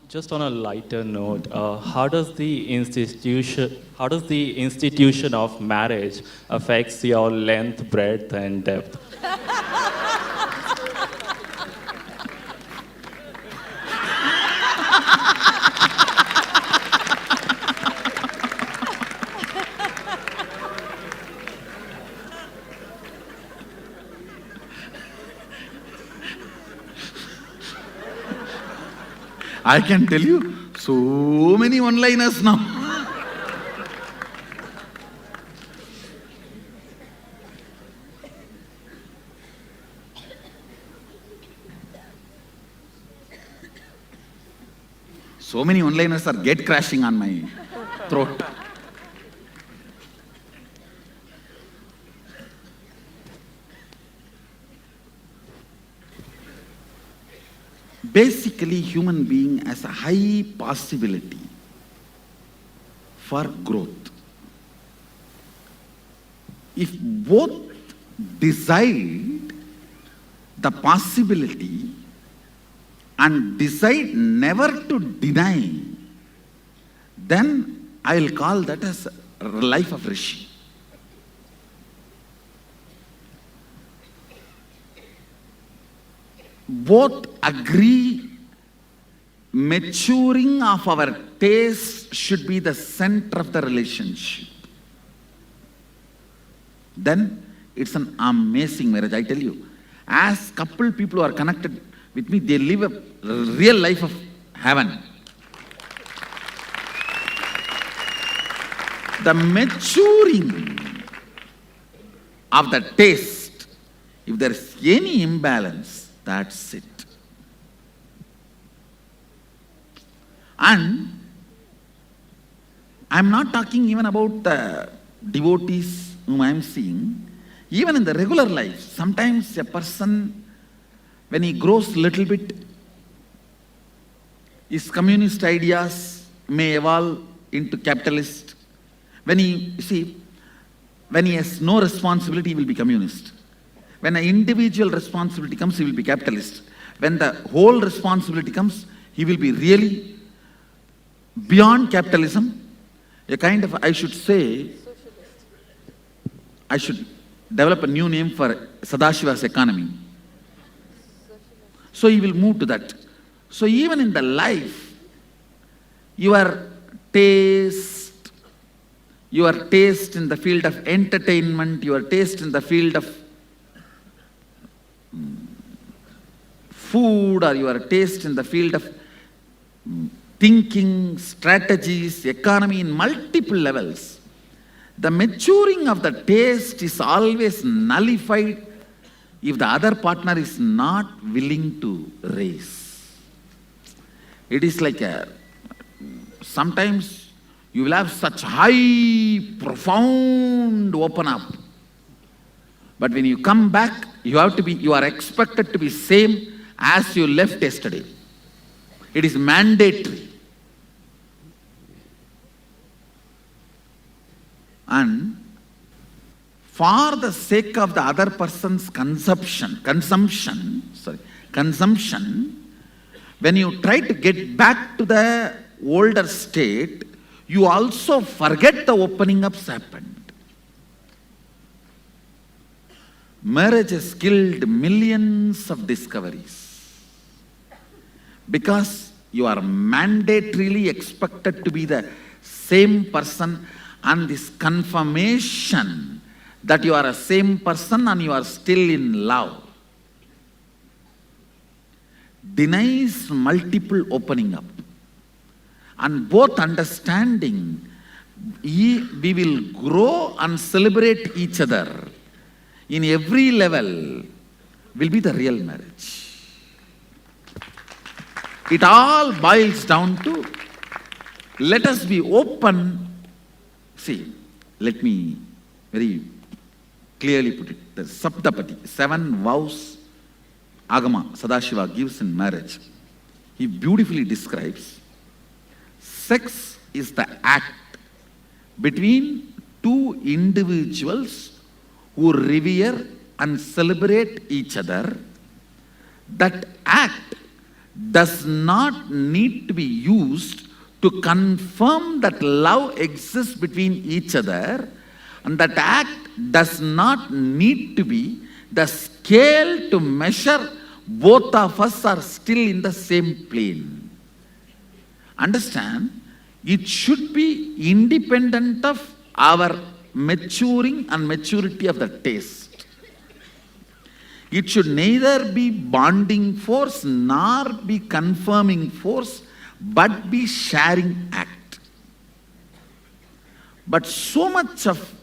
Just on a lighter note, how does the institution of marriage affects your length, breadth, and depth? I can tell you so many one-liners now. So many one-liners are gate crashing on my throat. Basically, human being has a high possibility for growth. If both decide the possibility and decide never to deny, then I will call that as life of Rishi. Both agree maturing of our taste should be the center of the relationship. Then it's an amazing marriage, I tell you. As couple people who are connected with me, they live a real life of heaven. The maturing of the taste, if there is any imbalance, that's it. And I'm not talking even about the devotees whom I'm seeing. Even in the regular life, sometimes a person, when he grows little bit, his communist ideas may evolve into capitalist. When he has no responsibility, he will be communist. When an individual responsibility comes, he will be capitalist. When the whole responsibility comes, he will be really beyond capitalism. A kind of, I should say, I should develop a new name for Sadashiva's economy. So he will move to that. So even in the life, your taste in the field of entertainment, your taste in the field of food, or your taste in the field of thinking, strategies, economy in multiple levels, the maturing of the taste is always nullified if the other partner is not willing to raise. It is like sometimes you will have such high, profound open up. But when you come back, you are expected to be same as you left yesterday. It is mandatory. And for the sake of the other person's consumption, when you try to get back to the older state, you also forget the opening ups happened. Marriage has killed millions of discoveries because you are mandatorily expected to be the same person, and this confirmation that you are a same person and you are still in love denies multiple opening up. And both understanding, we will grow and celebrate each other in every level, will be the real marriage. It all boils down to, let us be open. See, let me very clearly put it. The Saptapati, 7 vows Agama Sadashiva gives in marriage. He beautifully describes, sex is the act between two individuals who revere and celebrate each other. That act does not need to be used to confirm that love exists between each other, and that act does not need to be the scale to measure both of us are still in the same plane. Understand, it should be independent of our maturing and maturity of the taste. It should neither be bonding force nor be confirming force, but be sharing act. But so much of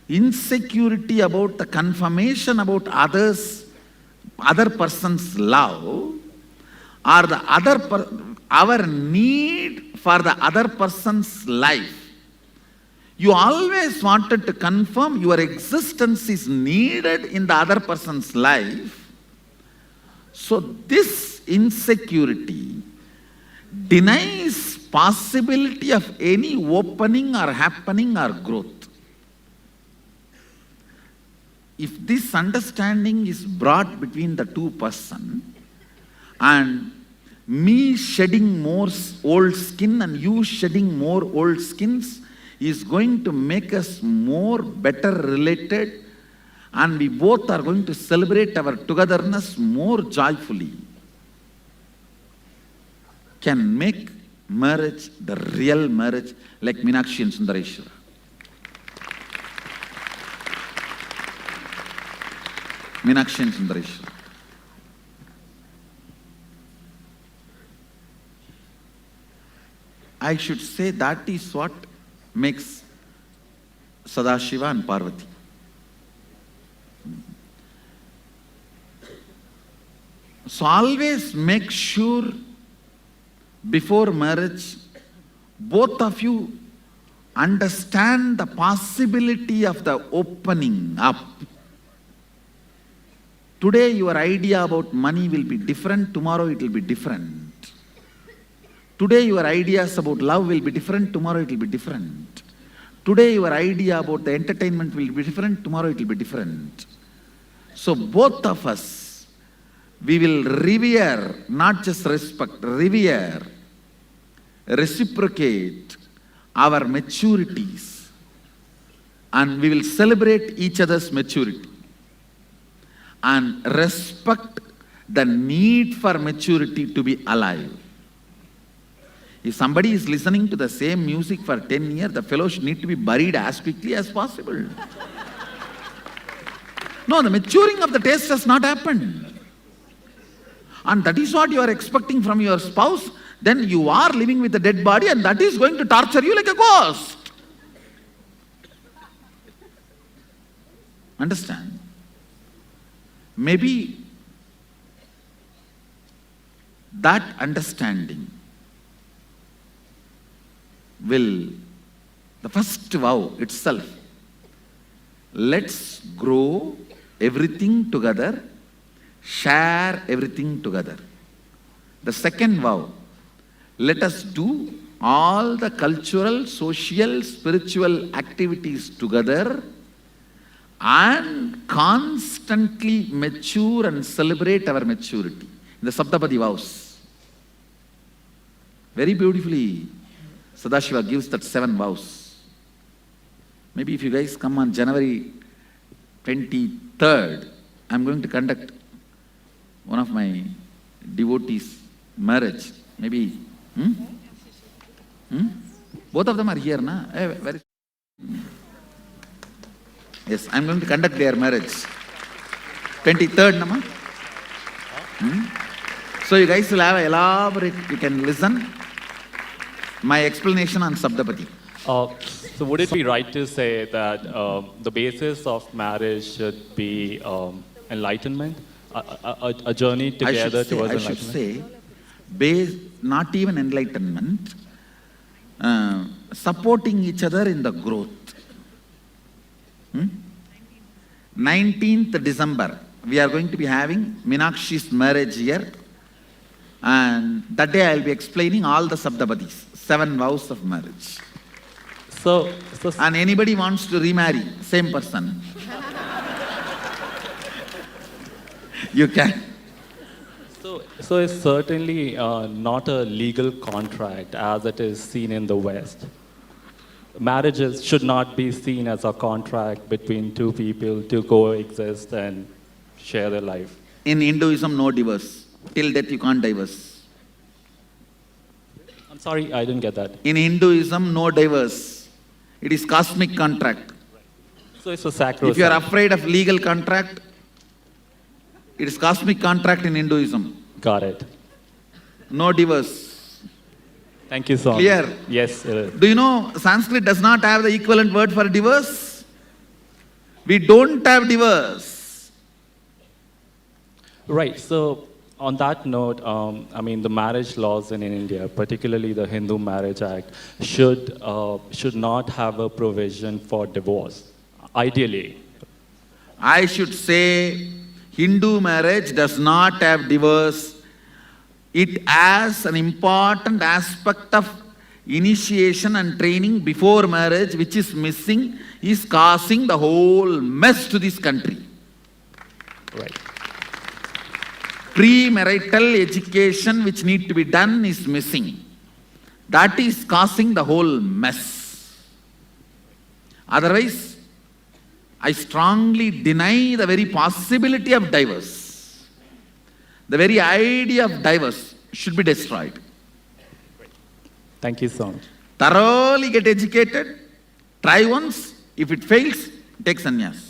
insecurity about the confirmation about other person's love, or our need for the other person's life. You always wanted to confirm your existence is needed in the other person's life. So this insecurity denies possibility of any opening or happening or growth. If this understanding is brought between the two persons, and me shedding more old skin and you shedding more old skins is going to make us more better related, and we both are going to celebrate our togetherness more joyfully, can make marriage the real marriage like Meenakshi and Sundareshwara. Meenakshi and Sundareshwara. I should say that is what makes Sadashiva and Parvati. So always make sure before marriage, both of you understand the possibility of the opening up. Today your idea about money will be different, tomorrow it will be different. Today your ideas about love will be different, tomorrow it will be different. Today your idea about the entertainment will be different, tomorrow it will be different. So both of us, we will revere, not just respect, revere, reciprocate our maturities, and we will celebrate each other's maturity and respect the need for maturity to be alive. If somebody is listening to the same music for 10 years, the fellow should need to be buried as quickly as possible. No, the maturing of the taste has not happened. And that is what you are expecting from your spouse. Then you are living with a dead body, and that is going to torture you like a ghost. Understand? Maybe that understanding will, the first vow itself, let's grow everything together, share everything together. The second vow, let us do all the cultural, social, spiritual activities together and constantly mature and celebrate our maturity. The Saptapadi vows. Very beautifully, Sadashiva gives that 7 vows. Maybe if you guys come on January 23rd, I'm going to conduct one of my devotees' marriage. Maybe, both of them are here, na? Yes, I'm going to conduct their marriage. 23rd, nama? So you guys will have an elaborate, you can listen my explanation on Saptapadi. So would it be right to say that the basis of marriage should be enlightenment, a journey together towards enlightenment? I should say, not even enlightenment, supporting each other in the growth. 19th December, we are going to be having Meenakshi's marriage year, and that day I will be explaining all the Saptapadis, 7 vows of marriage. So and anybody wants to remarry, same person, you can. So it's certainly not a legal contract as it is seen in the West. Marriages should not be seen as a contract between two people to coexist and share their life. In Hinduism, no divorce. Till death, you can't divorce. I'm sorry, I didn't get that. In Hinduism, no divorce. It is cosmic contract. So it's a sacrosanct. If you are afraid of legal contract, it is cosmic contract in Hinduism. Got it. No divorce. Thank you so much. Clear? Yes, it is. Do you know Sanskrit does not have the equivalent word for divorce? We don't have divorce. Right. So on that note, I mean, the marriage laws in India, particularly the Hindu Marriage Act, should not have a provision for divorce. Ideally, I should say Hindu marriage does not have divorce. It has an important aspect of initiation and training before marriage, which is missing, is causing the whole mess to this country. right. Premarital education which need to be done is missing. That is causing the whole mess. Otherwise, I strongly deny the very possibility of divorce. The very idea of divorce should be destroyed. Thank you so much. Thoroughly get educated, try once, if it fails, take sannyas.